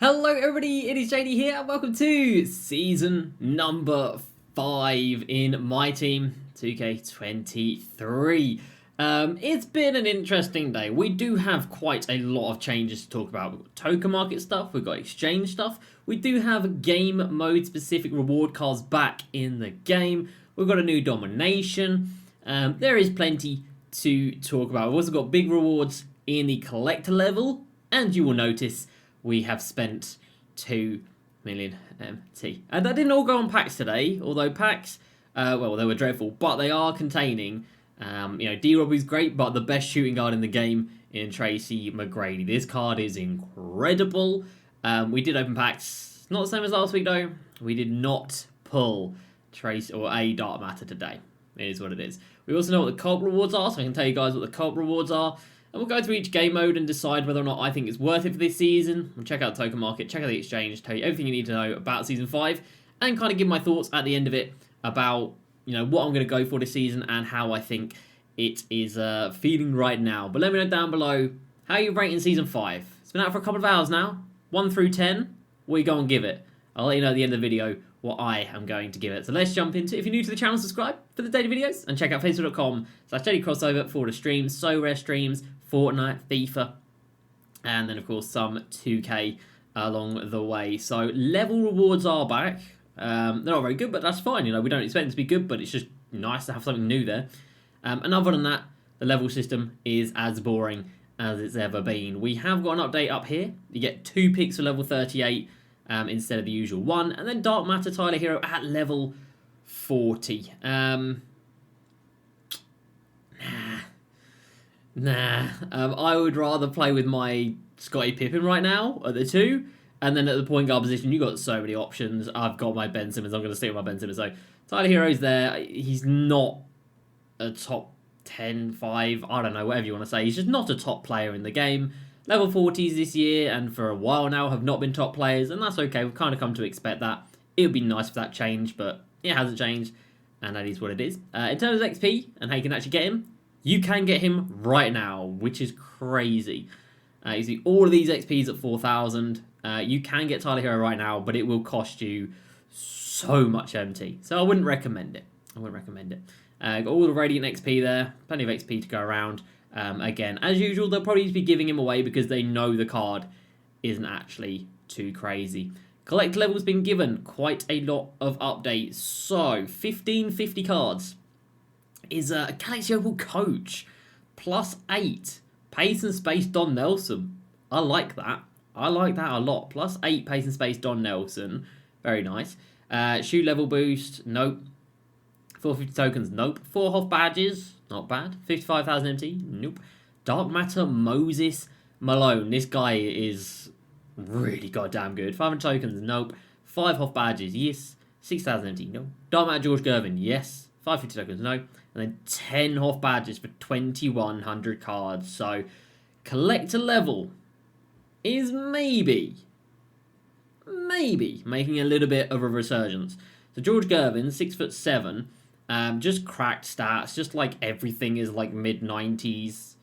Hello everybody, it is JD here and welcome to season number 5 in my team, 2K23. It's been an interesting day. We do have quite a lot of changes to talk about. We've got token market stuff, we've got exchange stuff, we do have game mode specific reward cards back in the game, we've got a new Domination, there is plenty to talk about. We've also got big rewards in the collector level, and you will notice we have spent 2 million MT. And that didn't all go on packs today, although packs, well, they were dreadful, but they are containing, D-Robbie's great, but the best shooting guard in the game in Tracy McGrady. This card is incredible. We did open packs, not the same as last week though. We did not pull Trace or a Dark Matter today. It is what it is. We also know what the cult rewards are, so I can tell you guys what the cult rewards are. And we'll go through each game mode and decide whether or not I think it's worth it for this season. We'll check out the token market, check out the exchange, tell you everything you need to know about Season 5, and kind of give my thoughts at the end of it about, what I'm going to go for this season and how I think it is feeling right now. But let me know down below, how you rating Season 5? It's been out for a couple of hours now. 1 through 10, what are you going to give it? I'll let you know at the end of the video what I am going to give it. So let's jump into it. If you're new to the channel, subscribe for the daily videos and check out facebook.com/JDCrossover for the streams, so rare streams, Fortnite, FIFA, and then of course some 2K along the way. So level rewards are back. They're not very good, but that's fine. We don't expect them to be good, but it's just nice to have something new there. And other than that, the level system is as boring as it's ever been. We have got an update up here. You get 2 picks for level 38 instead of the usual 1, and then Dark Matter Tyler Herro at level 40. I would rather play with my Scottie Pippen right now at the 2, and then at the point guard position, you got so many options. I've got my Ben Simmons. I'm going to stick with my Ben Simmons. So Tyler Herro's there. He's not a top 10, 5, I don't know, whatever you want to say. He's just not a top player in the game. Level 40s this year, and for a while now, have not been top players, and that's okay. We've kind of come to expect that. It would be nice if that changed, but it hasn't changed, and that is what it is. In terms of XP and how you can actually get him, you can get him right now, which is crazy. You see all of these XPs at 4,000. You can get Tyler Herro right now, but it will cost you so much MT. So I wouldn't recommend it. Got all the Radiant XP there. Plenty of XP to go around. Again, as usual, they'll probably be giving him away because they know the card isn't actually too crazy. Collect level's been given quite a lot of updates. So, 1550 cards is a Galaxy Opal Coach. +8. Pace and Space Don Nelson. I like that. I like that a lot. +8 Pace and Space Don Nelson. Very nice. Shoe level boost. Nope. 450 tokens. Nope. 4 Hoff badges. Not bad. 55,000 MT. Nope. Dark Matter Moses Malone. This guy is really goddamn good. 500 tokens. Nope. 5 Hoff badges. Yes. 6,000 MT. No. Dark Matter George Gervin. Yes. 550 tokens. No. And then 10 Hoff badges for 2,100 cards. So, collector level is maybe making a little bit of a resurgence. So, George Gervin, 6'7", just cracked stats, just like everything is like mid-90s.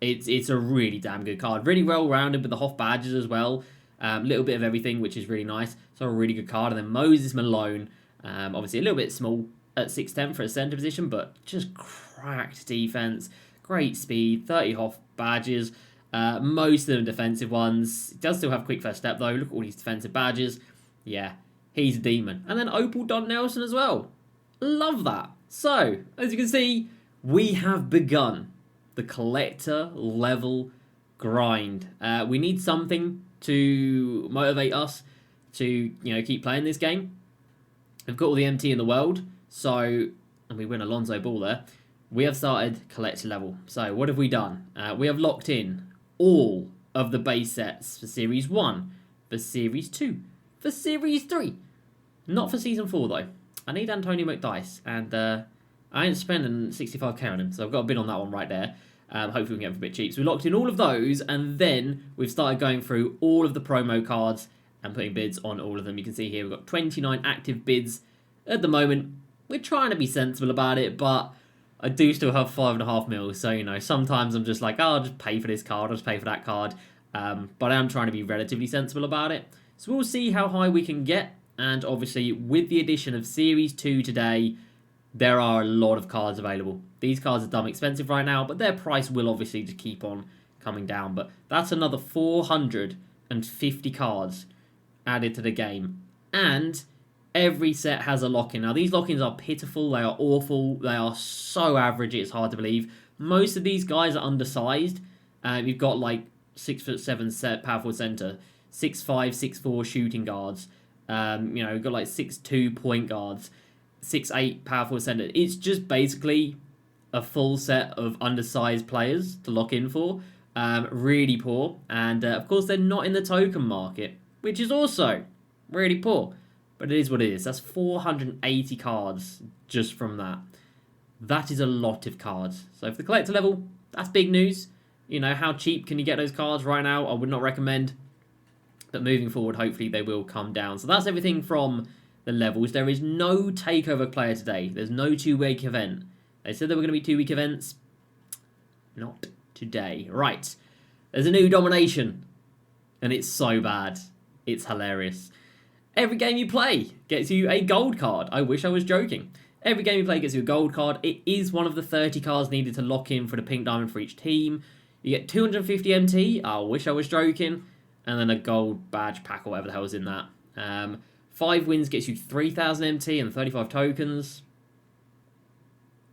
It's a really damn good card. Really well-rounded with the Hoff badges as well. Little bit of everything, which is really nice. So, a really good card. And then Moses Malone, obviously a little bit small at 6'10" for a center position, but just cracked defense, great speed, 30 Hoff badges, most of them defensive ones. He does still have quick first step though. Look at all these defensive badges. Yeah, he's a demon. And then Opal Don Nelson as well. Love that. So, as you can see, we have begun the collector level grind. We need something to motivate us to, keep playing this game. We've got all the MT in the world. So, and we win Alonzo Ball there, we have started collector level. So, what have we done? We have locked in all of the base sets for Series 1, for Series 2, for Series 3. Not for Season 4, though. I need Antonio McDice, and I ain't spending 65k on him, so I've got a bid on that one right there. Hopefully we can get him for a bit cheap. So, we locked in all of those, and then we've started going through all of the promo cards and putting bids on all of them. You can see here we've got 29 active bids at the moment. We're trying to be sensible about it, but I do still have 5.5 mil, so, sometimes I'm just like, oh, I'll just pay for this card, I'll just pay for that card, but I am trying to be relatively sensible about it. So we'll see how high we can get. And obviously, with the addition of Series 2 today, there are a lot of cards available. These cards are dumb expensive right now, but their price will obviously just keep on coming down. But that's another 450 cards added to the game. And every set has a lock-in. Now, these lock-ins are pitiful. They are awful. They are so average, it's hard to believe. Most of these guys are undersized. You've got like 6'7" set power forward center, 6'5", 6'4" shooting guards. You've got like 6'2" point guards, 6'8" power forward center. It's just basically a full set of undersized players to lock in for. Really poor. And of course, they're not in the token market, which is also really poor. But it is what it is. That's 480 cards just from that. That is a lot of cards. So for the collector level, that's big news. You know, how cheap can you get those cards right now? I would not recommend. But moving forward, hopefully they will come down. So that's everything from the levels. There is no takeover player today. There's no 2-week event. They said there were going to be 2-week events. Not today. Right. There's a new Domination. And it's so bad. It's hilarious. Every game you play gets you a gold card. I wish I was joking. Every game you play gets you a gold card. It is one of the 30 cards needed to lock in for the pink diamond for each team. You get 250 MT. I wish I was joking. And then a gold badge pack or whatever the hell is in that. 5 wins gets you 3,000 MT and 35 tokens.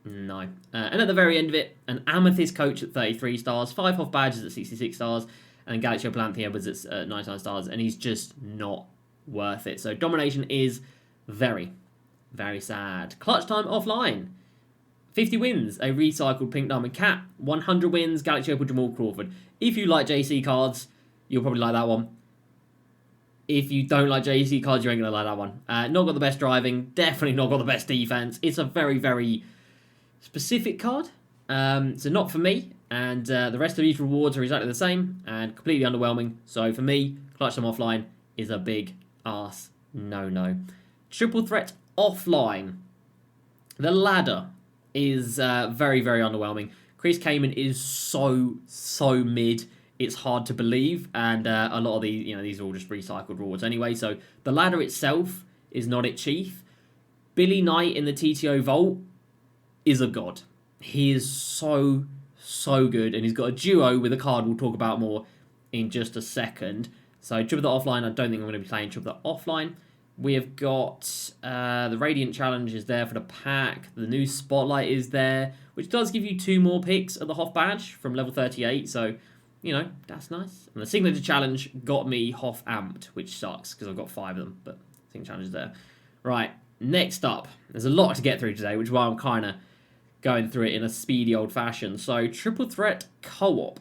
No. And at the very end of it, an Amethyst Coach at 33 stars, 5 Hoff badges at 66 stars, and Galaxy Palanthea Edwards at 99 stars, and he's just not worth it. So Domination is very, very sad. Clutch time offline. 50 wins, a recycled pink diamond cat. 100 wins, Galaxy Opal Jamal Crawford. If you like JC cards, you'll probably like that one. If you don't like JC cards, you ain't going to like that one. Not got the best driving, definitely not got the best defense. It's a very, very specific card. So not for me. And the rest of these rewards are exactly the same and completely underwhelming. So for me, Clutch time offline is a big ass no. Triple threat offline. The ladder is very, very underwhelming. Chris Kamen is so mid. It's hard to believe, and a lot of these, these are all just recycled rewards anyway. So the ladder itself is not its chief. Billy Knight in the TTO Vault is a god. He is so good, and he's got a duo with a card we'll talk about more in just a second. So Triple Threat offline, I don't think I'm going to be playing Triple Threat offline. We have got the Radiant Challenge is there for the pack. The new Spotlight is there, which does give you 2 more picks of the Hoff badge from level 38. So, that's nice. And the Signature Challenge got me Hoff amped, which sucks because I've got 5 of them. But Signature Challenge is there. Right, next up. There's a lot to get through today, which is why I'm kind of going through it in a speedy old fashion. So, Triple Threat Co-op.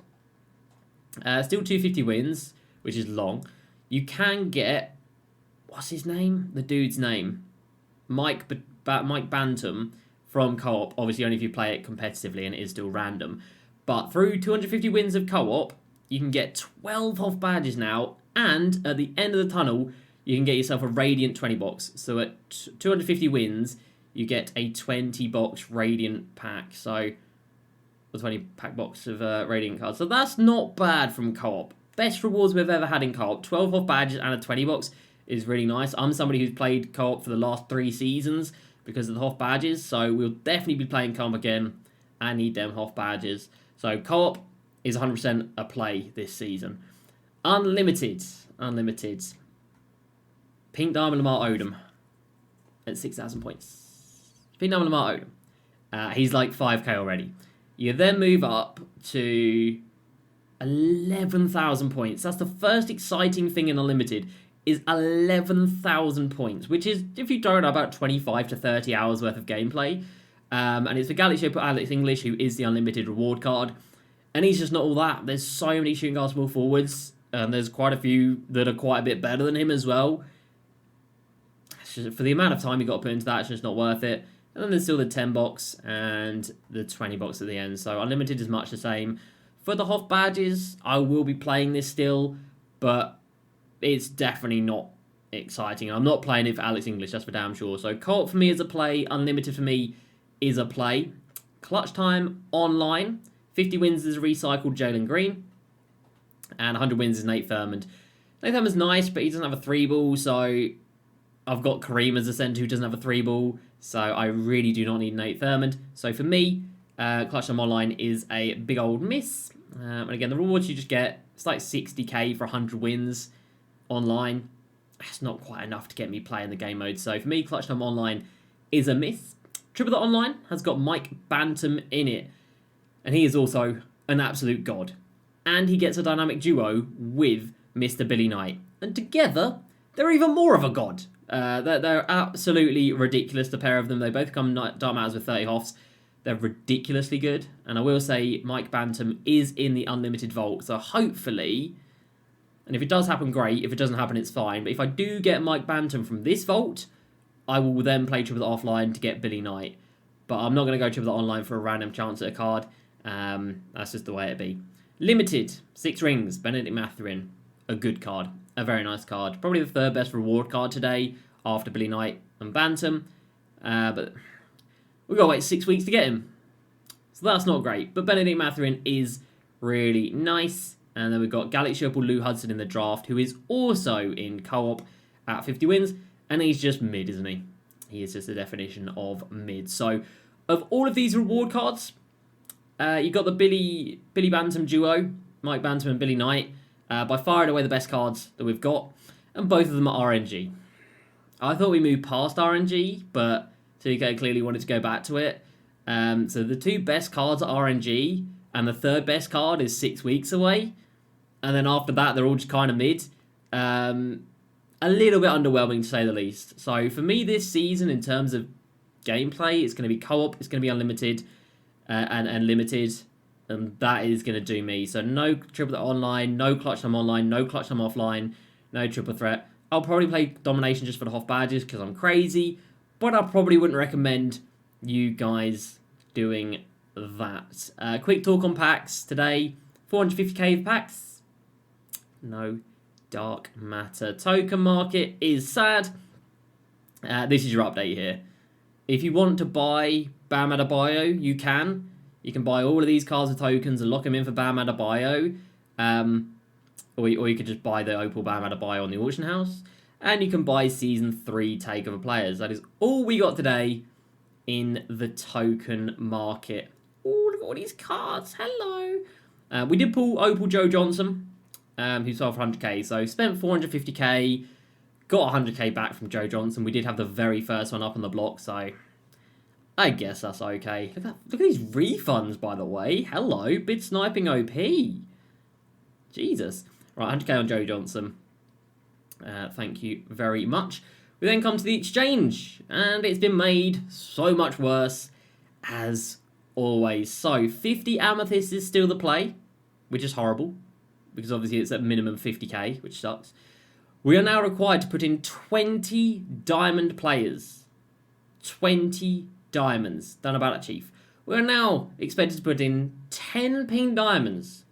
Still 250 wins, which is long. You can get... What's his name? The dude's name. Mike Bantam from Co-op. Obviously, only if you play it competitively, and it is still random. But through 250 wins of Co-op, you can get 12 Hoff badges now. And at the end of the tunnel, you can get yourself a Radiant 20 box. So at 250 wins, you get a 20 box Radiant pack. So, a 20 pack box of Radiant cards. So that's not bad from Co-op. Best rewards we've ever had in Co-op. 12 Hoff badges and a 20 box. Is really nice. I'm somebody who's played Co-op for the last 3 seasons because of the Hoff badges, so we'll definitely be playing Co-op again. I need them Hoff badges. So Co-op is 100% a play this season. Unlimited. Pink Diamond Lamar Odom at 6,000 points. Pink Diamond Lamar Odom. He's like 5k already. You then move up to 11,000 points. That's the first exciting thing in Unlimited. Is 11,000 points, which is, if you don't know, about 25 to 30 hours worth of gameplay. And it's for Galaxy Opal Alex English, who is the unlimited reward card. And he's just not all that. There's so many shooting guard small forwards, and there's quite a few that are quite a bit better than him as well. For the amount of time you got to put into that, it's just not worth it. And then there's still the 10 box and the 20 box at the end. So unlimited is much the same. For the Hoff badges, I will be playing this still, but it's definitely not exciting. I'm not playing it for Alex English, that's for damn sure. So Co-op for me is a play. Unlimited for me is a play. Clutch time online. 50 wins is a recycled Jalen Green. And 100 wins is Nate Thurmond. Nate Thurman's nice, but he doesn't have a 3-ball, so I've got Kareem as a centre who doesn't have a 3-ball, so I really do not need Nate Thurman. So for me, Clutch Time Online is a big old miss. And again, the rewards you just get, it's like 60k for 100 wins online. That's not quite enough to get me playing the game mode. So for me, Clutch Time Online is a miss. Triple Threat Online has got Mike Bantam in it, and he is also an absolute god. And he gets a dynamic duo with Mr. Billy Knight. And together, they're even more of a god. They're absolutely ridiculous, the pair of them. They both come Dark Matters with 30 hoffs. They're ridiculously good. And I will say Mike Bantam is in the Unlimited Vault. So hopefully, and if it does happen, great. If it doesn't happen, it's fine. But if I do get Mike Bantam from this vault, I will then play Triple Threat offline to get Billy Knight. But I'm not going to go Triple Threat online for a random chance at a card. That's just the way it be. Limited, 6 rings, Benedict Mathurin. A good card. A very nice card. Probably the 3rd best reward card today after Billy Knight and Bantam. But we've got to wait 6 weeks to get him. So that's not great. But Benedict Mathurin is really nice. And then we've got Galaxy Opal Lou Hudson in the draft, who is also in co-op at 50 wins. And he's just mid, isn't he? He is just the definition of mid. So of all of these reward cards, you've got the Billy Bantam duo, Mike Bantam and Billy Knight. By far and away the best cards that we've got. And both of them are RNG. I thought we moved past RNG, but 2K clearly wanted to go back to it. So the 2 best cards are RNG, and the 3rd best card is 6 weeks away. And then after that, they're all just kind of mid. A little bit underwhelming, to say the least. So for me this season, in terms of gameplay, it's going to be co-op, it's going to be unlimited, and limited. And that is going to do me. So no Triple Threat Online, no Clutch Time Online, no Clutch Time Offline, no Triple Threat. I'll probably play Domination just for the Hoff badges because I'm crazy. But I probably wouldn't recommend you guys doing that. Quick talk on packs today. 450k packs. No Dark Matter. Token market is sad. This is your update here. If you want to buy Bam Adebayo, you can. You can buy all of these cards with tokens and lock them in for Bam Adebayo. Or you could just buy the Opal Bam Adebayo on the auction house. And you can buy Season 3 Takeover players. That is all we got today in the token market. Oh, look at all these cards. Hello. We did pull Opal Joe Johnson, who sold for 100k. So spent 450k, got 100k back from Joe Johnson. We did have the very first one up on the block, so I guess that's okay. Look at these refunds, by the way. Hello, bid sniping OP. Jesus. Right, 100k on Joe Johnson. Thank you very much. We then come to the exchange, and it's been made so much worse, as always. So, 50 amethyst is still the play, which is horrible, because obviously it's at minimum 50k, which sucks. We are now required to put in 20 diamond players. 20 diamonds. Done about it, Chief. We are now expected to put in 10 pink diamonds.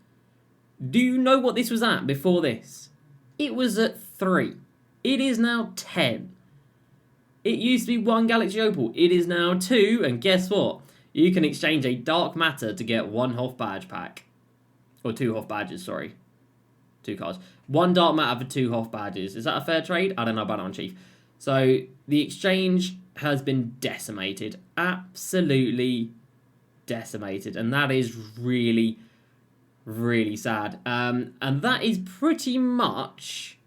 Do you know what this was at before this? It was at 3. It is now 10. It used to be 1 Galaxy Opal. It is now 2, and guess what? You can exchange a Dark Matter to get 1 Hoff badge pack. Or 2 Hoff badges, sorry. 2 cards. 1 Dark Matter for 2 Hoff badges. Is that a fair trade? I don't know about that one, Chief. So, the exchange has been decimated. Absolutely decimated. And that is really, really sad. And that is pretty much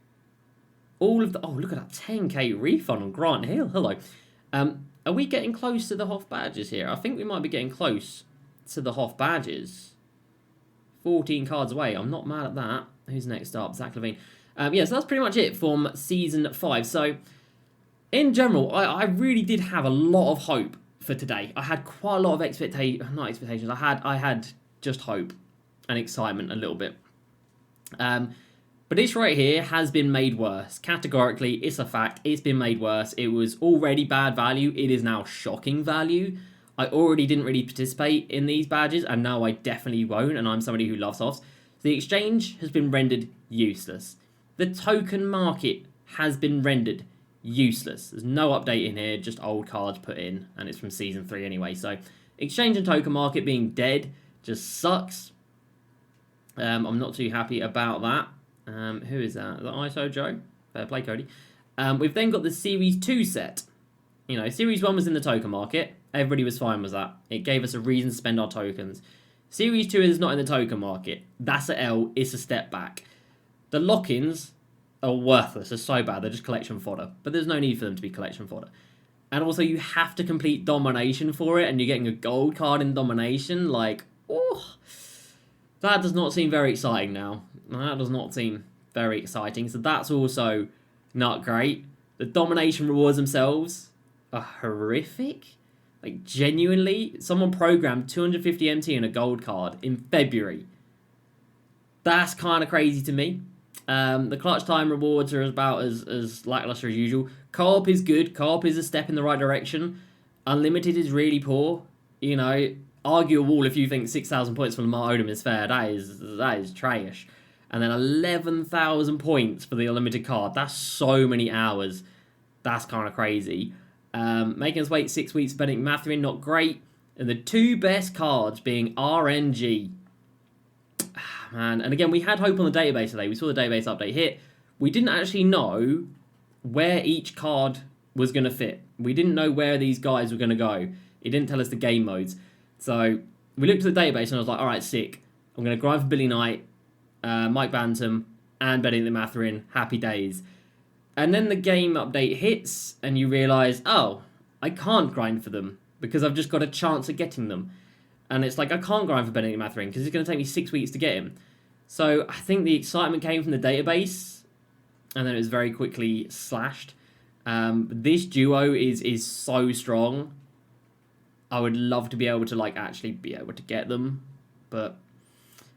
all of the... Oh, look at that 10k refund on Grant Hill. Hello. Are we getting close to the Hoff badges here? I think we might be getting close to the Hoff badges. 14 cards away. I'm not mad at that. Who's next up? Zach Levine. Yeah, so that's pretty much it from Season 5. So, in general, I really did have a lot of hope for today. I had quite a lot of expectations. I had just hope and excitement a little bit. But this right here has been made worse. Categorically, it's a fact. It's been made worse. It was already bad value. It is now shocking value. I already didn't really participate in these badges, and now I definitely won't, and I'm somebody who loves offs. The exchange has been rendered useless. The token market has been rendered useless. There's no update in here, just old cards put in, and it's from Season 3 anyway. So, exchange and token market being dead just sucks. I'm not too happy about that. Who is that? The ISO Joe? Fair play, Cody. We've then got the Series 2 set. You know, Series 1 was in the token market. Everybody was fine with that. It gave us a reason to spend our tokens. Series 2 is not in the token market. That's a L. It's a step back. The lock-ins are worthless. They're so bad. They're just collection fodder. But there's no need for them to be collection fodder. And also, you have to complete Domination for it, and you're getting a gold card in Domination. Like, oh, that does not seem very exciting now. That does not seem very exciting. So that's also not great. The Domination rewards themselves are horrific. Like, genuinely, someone programmed 250 MT in a gold card in February. That's kind of crazy to me. The clutch time rewards are about as lackluster as usual. Co-op is good. Co-op is a step in the right direction. Unlimited is really poor. You know, argue a wall if you think 6,000 points for Lamar Odom is fair. That is trash. And then 11,000 points for the unlimited card. That's so many hours. That's kind of crazy. Making us wait 6 weeks, Benedict Mathurin, not great. And the two best cards being RNG. Man, and again, we had hope on the database today. We saw the database update hit. We didn't actually know where each card was going to fit. We didn't know where these guys were going to go. It didn't tell us the game modes. So we looked at the database and I was like, all right, sick. I'm going to grind for Billy Knight, Mike Bantam, and Benedict Mathurin. Happy days. And then the game update hits and you realise, oh, I can't grind for them because I've just got a chance at getting them. And it's like, I can't grind for Benedict Mathurin because it's going to take me 6 weeks to get him. So I think the excitement came from the database, and then it was very quickly slashed. This duo is so strong. I would love to be able to actually be able to get them, but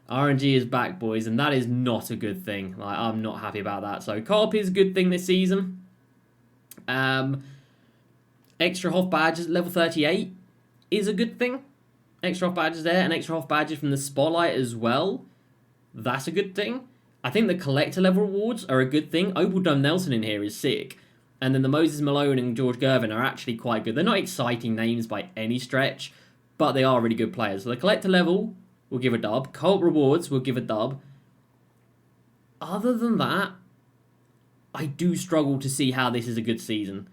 RNG is back, boys, and that is not a good thing. I'm not happy about that. So co-op is a good thing this season. Extra Hoff badges level 38 is a good thing. Extra off badges there, and extra off badges from the Spotlight as well. That's a good thing. I think the collector level rewards are a good thing. Opal Dome Nelson in here is sick. And then the Moses Malone and George Gervin are actually quite good. They're not exciting names by any stretch, but they are really good players. So the collector level will give a dub. Co-op rewards will give a dub. Other than that, I do struggle to see how this is a good season.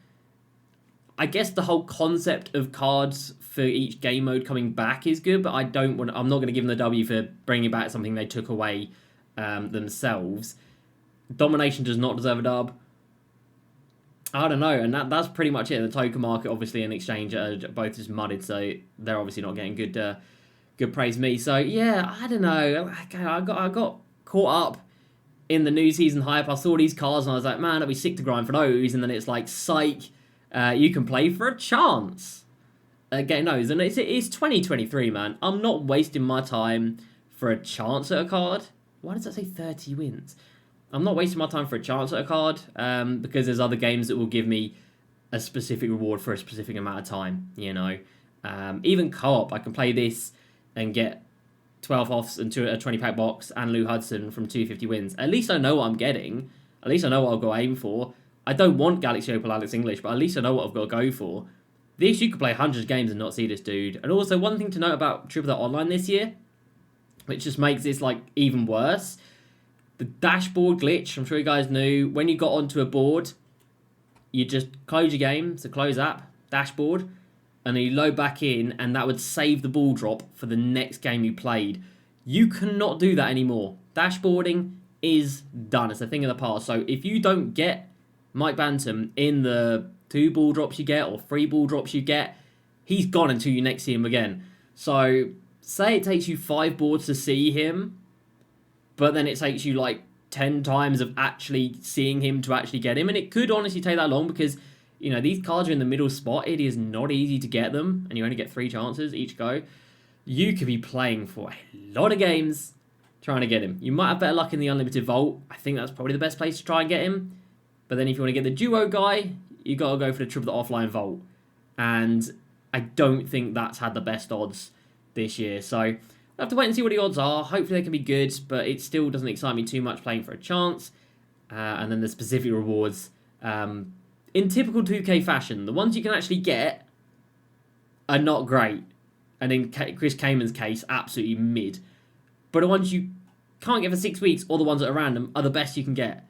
I guess the whole concept of cards for each game mode coming back is good, but I'm not going to give them the W for bringing back something they took away themselves. Domination does not deserve a dub. I don't know, and that's pretty much it. The token market, obviously, and exchange are both just mudded, so they're obviously not getting good praise me. So yeah, I don't know. I got caught up in the new season hype. I saw these cards and I was like, man, I'd be sick to grind for those. And then it's like, psych. You can play for a chance. Getting those, and it's 2023, man. I'm not wasting my time for a chance at a card. Why does that say 30 wins? I'm not wasting my time for a chance at a card because there's other games that will give me a specific reward for a specific amount of time, you know. Even co-op, I can play this and get 12 offs into a 20-pack box and Lou Hudson from 250 wins. At least I know what I'm getting. At least I know what I'll go aim for. I don't want Galaxy Opal Alex English, but at least I know what I've got to go for. This, you could play hundreds of games and not see this dude. And also, one thing to note about Triple Online this year, which just makes this even worse, the dashboard glitch. I'm sure you guys knew, when you got onto a board, you just close your game, so close app, dashboard, and then you load back in, and that would save the ball drop for the next game you played. You cannot do that anymore. Dashboarding is done. It's a thing of the past. So if you don't get Mike Bantam in the 2 ball drops you get or 3 ball drops you get, he's gone until you next see him again. So say it takes you 5 boards to see him, but then it takes you 10 times of actually seeing him to actually get him, and it could honestly take that long because, you know, these cards are in the middle spot. It is not easy to get them, and you only get 3 chances each go. You could be playing for a lot of games trying to get him. You might have better luck in the Unlimited Vault. I think that's probably the best place to try and get him. But then if you want to get the duo guy, you got to go for the Triple Offline Vault. And I don't think that's had the best odds this year. So we'll have to wait and see what the odds are. Hopefully they can be good, but it still doesn't excite me too much playing for a chance. And then the specific rewards, in typical 2K fashion, the ones you can actually get are not great. And in Chris Kaman's case, absolutely mid. But the ones you can't get for 6 weeks, or the ones that are random are the best you can get.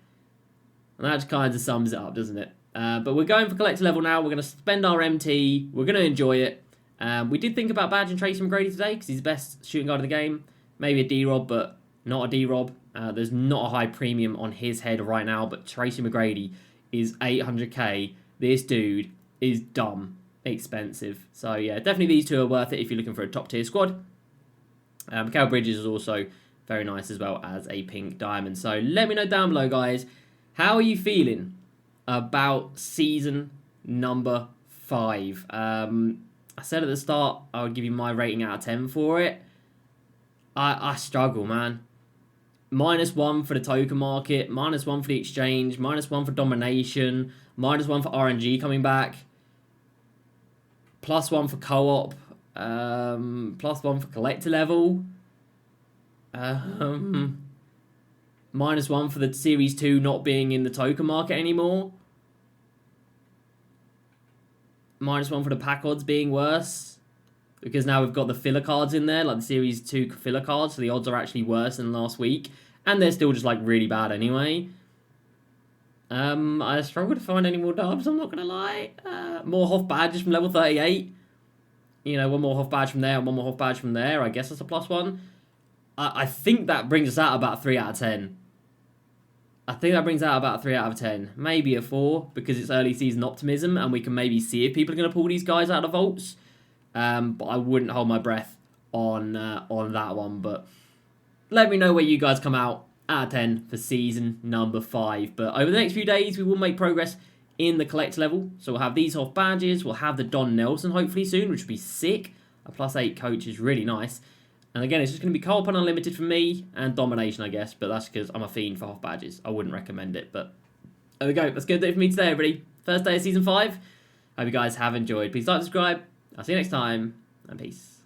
And that just kind of sums it up, doesn't it? But we're going for collector level now. We're going to spend our MT. We're going to enjoy it. We did think about badging Tracy McGrady today because he's the best shooting guard in the game. Maybe a D-Rob, but not a D-Rob. There's not a high premium on his head right now, but Tracy McGrady is 800k. This dude is dumb expensive. So yeah, definitely these two are worth it if you're looking for a top tier squad. Mikal Bridges is also very nice as well as a pink diamond. So let me know down below, guys, how are you feeling about season number 5? I said at the start I would give you my rating out of 10 for it. I struggle, man. -1 for the token market, -1 for the exchange, -1 for domination, -1 for RNG coming back, +1 for co-op, +1 for collector level, -1 for the Series 2 not being in the token market anymore, -1 for the pack odds being worse, because now we've got the filler cards in there, like the Series 2 filler cards, so the odds are actually worse than last week, and they're still just like really bad anyway. I struggle to find any more dubs, I'm not going to lie. More Hoff badges from level 38. You know, one more Hoff badge from there and one more Hoff badge from there. I guess that's a +1. I think that brings us out about 3 out of 10. I think that brings out about 3 out of 10. Maybe a 4, because it's early season optimism, and we can maybe see if people are going to pull these guys out of vaults. But I wouldn't hold my breath on that one. But let me know where you guys come out of 10 for season number 5. But over the next few days, we will make progress in the collect level. So we'll have these off badges. We'll have the Don Nelson hopefully soon, which will be sick. A +8 coach is really nice. And again, it's just going to be co-op and unlimited for me, and domination, I guess. But that's because I'm a fiend for off badges. I wouldn't recommend it. But there we go. That's going to do it for me today, everybody. First day of season 5. Hope you guys have enjoyed. Please like, subscribe. I'll see you next time, and peace.